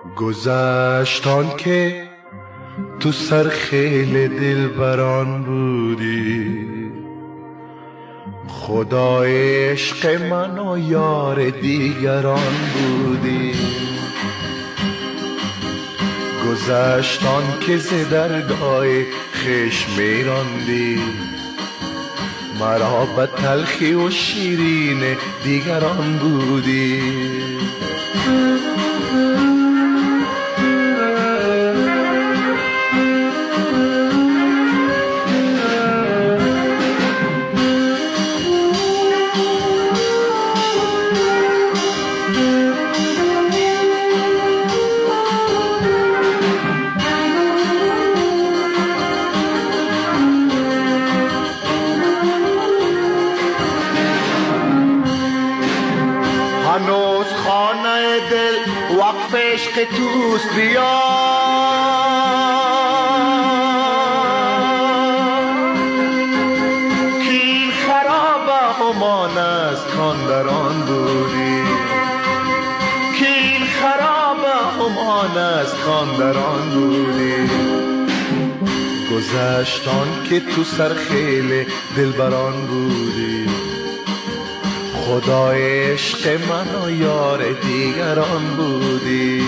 گذشتان که تو سرخیل دلبران بودی، خدای عشق من و یار دیگران بودی. گذشتان که ز درگاه خویش میراندی، مرا به تلخی و شیرین دیگران بودی. هنوز خانه دل وقف عشق توست، بیا کین خراب همان است کان در آن بودی، کین خراب همان است کان در آن بودی. گذشتان که تو سرخیل دلبران بودی، خدای عشق من و یار دیگران بودی.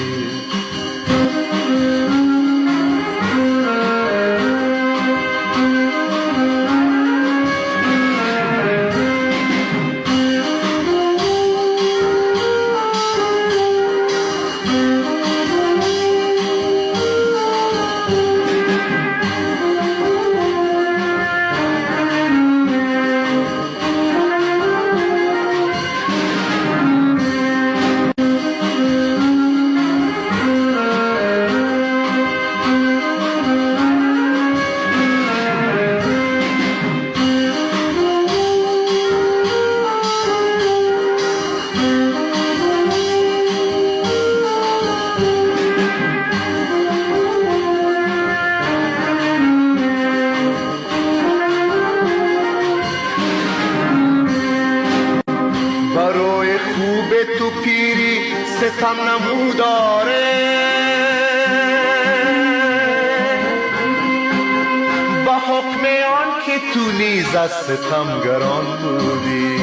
برای خوب تو پیری ستم نموداره، به حکم آن که تو نیز از ستمگران بودی،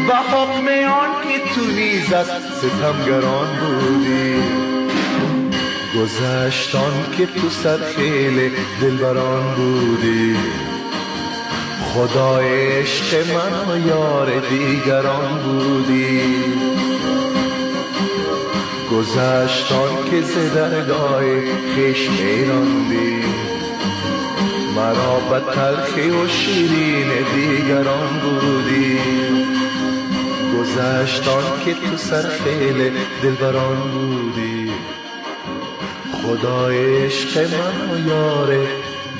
به حکم آن که تو نیز از ستمگران بودی. گذشتان که تو سرخیل دلبران بودی، خدای عشق من و یار دیگران بودی. گذشتان که ز درگاه خویش میراندی، مرا به تلخی و شیرین دیگران بودی. گذشتان که تو سرخیل دلبران بودی، خدای عشق من و یار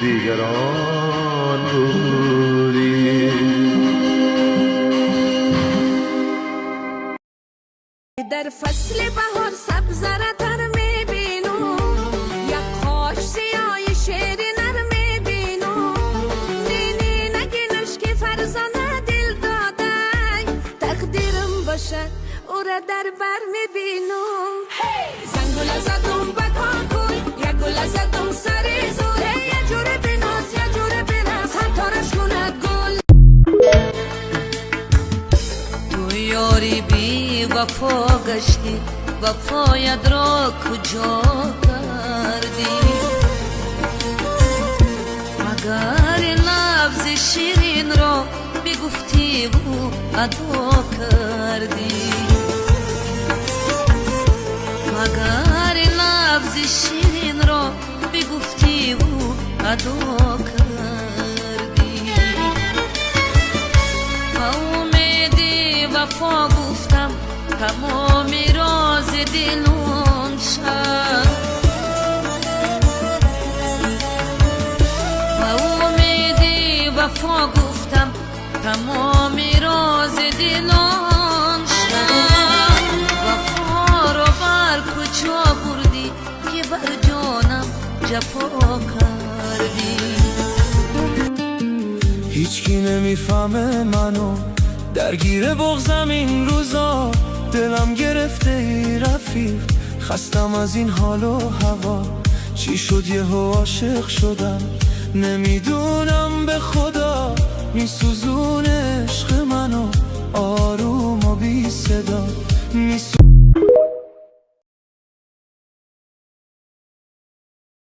دیگران بودی. در فصل بهار سبزره تر میبینم، یک خاش سیاه شیرینر میبینم. نینی نگینش که فرزانه دل داده، تقدیرم باشه او را در بر میبینم. زنگوله زدم بکا گل، یک گل زدم سری زوره، یه جوره بیناس یه جوره بیناس حتارش کند گل. تو یاری بی وفا گشتی، وفایت را کجا کردی؟ مگر لفظ شیرین را بگفتی و ادا کردی؟ مگر لفظ شیرین را بگفتی و ادا کردی؟ امیدی وفا گفتم تمام راز دل اون شب، امیدی وفا گفتم تمام راز دل اون شب. وفا رو بر کجا بردی که بر جانم جفا کردی؟ هیچکی نمیفهمه منو، درگیر بغضم این روزا، دلم گرفته ای رفیق، خستم از این حال و هوا، چی شد یهو عاشق شدم، نمیدونم به خدا میسوزون عشق منو آروم و بی صدا.